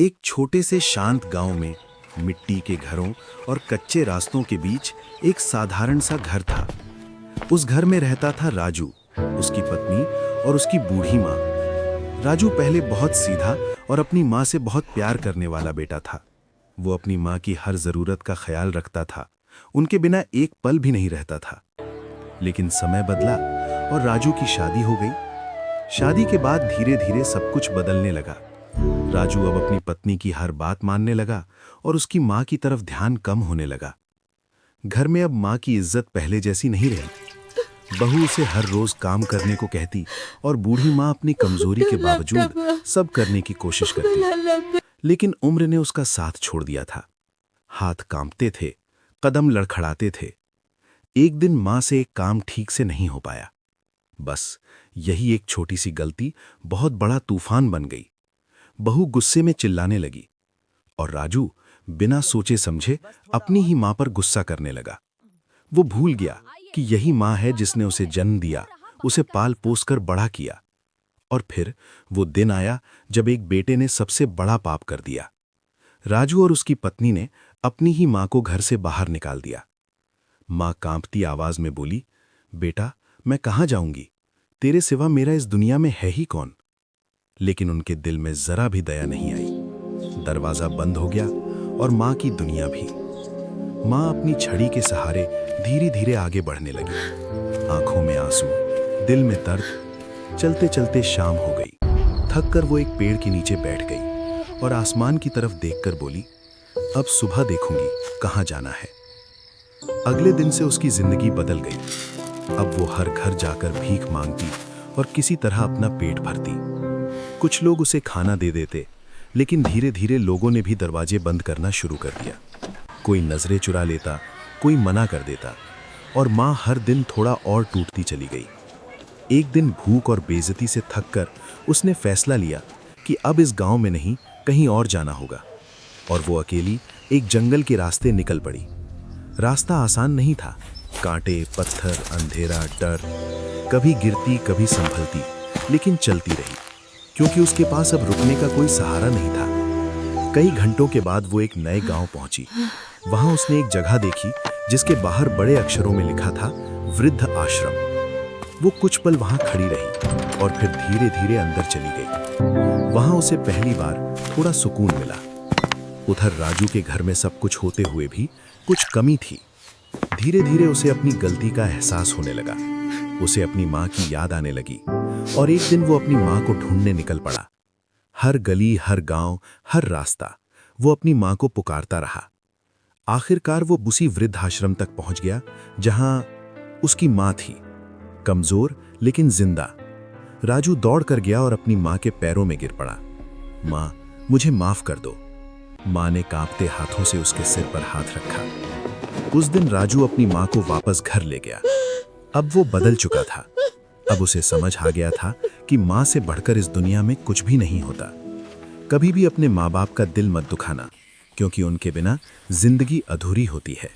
एक छोटे से शांत गांव में मिट्टी के घरों और कच्चे रास्तों के बीच एक साधारण सा घर था। उस घर में रहता था राजू, उसकी पत्नी और उसकी बूढ़ी माँ। राजू पहले बहुत सीधा और अपनी माँ से बहुत प्यार करने वाला बेटा था। वो अपनी माँ की हर जरूरत का ख्याल रखता था, उनके बिना एक पल भी नहीं रहता था। लेकिन समय बदला और राजू की शादी हो गई। शादी के बाद धीरे धीरे सब कुछ बदलने लगा। राजू अब अपनी पत्नी की हर बात मानने लगा और उसकी माँ की तरफ ध्यान कम होने लगा। घर में अब माँ की इज्जत पहले जैसी नहीं रही। बहू उसे हर रोज काम करने को कहती और बूढ़ी माँ अपनी कमजोरी के बावजूद सब करने की कोशिश करती। लेकिन उम्र ने उसका साथ छोड़ दिया था। हाथ कांपते थे, कदम लड़खड़ाते थे। एक दिन माँ से एक काम ठीक से नहीं हो पाया। बस यही एक छोटी सी गलती बहुत बड़ा तूफान बन गई। बहू गुस्से में चिल्लाने लगी और राजू बिना सोचे समझे अपनी ही मां पर गुस्सा करने लगा। वो भूल गया कि यही मां है जिसने उसे जन्म दिया, उसे पाल पोस कर बड़ा किया। और फिर वो दिन आया जब एक बेटे ने सबसे बड़ा पाप कर दिया। राजू और उसकी पत्नी ने अपनी ही मां को घर से बाहर निकाल दिया। मां कांपती आवाज में बोली, बेटा मैं कहां जाऊंगी, तेरे सिवा मेरा इस दुनिया में है ही कौन। लेकिन उनके दिल में जरा भी दया नहीं आई। दरवाजा बंद हो गया और मां की दुनिया भी। मां अपनी छड़ी के सहारे धीरे धीरे आगे बढ़ने लगी, आंखों में आंसू, दिल में दर्द। चलते चलते शाम हो गई। थक कर वो एक पेड़ के नीचे बैठ गई और आसमान की तरफ देखकर बोली, अब सुबह देखूंगी कहां जाना है। अगले दिन से उसकी जिंदगी बदल गई। अब वो हर घर जाकर भीख मांगती और किसी तरह अपना पेट भरती। कुछ लोग उसे खाना दे देते, लेकिन धीरे धीरे लोगों ने भी दरवाजे बंद करना शुरू कर दिया। कोई नजरें चुरा लेता, कोई मना कर देता और माँ हर दिन थोड़ा और टूटती चली गई। एक दिन भूख और बेइज्जती से थककर उसने फैसला लिया कि अब इस गांव में नहीं, कहीं और जाना होगा। और वो अकेली एक जंगल के रास्ते निकल पड़ी। रास्ता आसान नहीं था, कांटे, पत्थर, अंधेरा, डर। कभी गिरती, कभी संभलती, लेकिन चलती रही, क्योंकि उसके पास अब रुकने का कोई सहारा नहीं था। कई घंटों के बाद वो एक नए गांव पहुंची। वहां उसने एक जगह देखी जिसके बाहर बड़े अक्षरों में लिखा था, वृद्ध आश्रम। वो कुछ पल वहां खड़ी रही और फिर धीरे धीरे अंदर चली गई। वहां उसे पहली बार थोड़ा सुकून मिला। उधर राजू के घर में सब कुछ होते हुए भी कुछ कमी थी। धीरे धीरे उसे अपनी गलती का एहसास होने लगा। उसे अपनी माँ की याद आने लगी और एक दिन वो अपनी माँ को ढूंढने निकल पड़ा। हर गली, हर गांव, हर रास्ता वो अपनी माँ को पुकारता रहा। आखिरकार वो उसी वृद्धाश्रम तक पहुंच गया जहां उसकी माँ थी, कमजोर लेकिन जिंदा। राजू दौड़ कर गया और अपनी माँ के पैरों में गिर पड़ा। माँ, मुझे माफ कर दो। माँ ने कांपते हाथों से उसके सिर पर हाथ रखा। उस दिन राजू अपनी माँ को वापस घर ले गया। अब वो बदल चुका था। अब उसे समझ आ गया था कि माँ से बढ़कर इस दुनिया में कुछ भी नहीं होता। कभी भी अपने माँ बाप का दिल मत दुखाना, क्योंकि उनके बिना जिंदगी अधूरी होती है।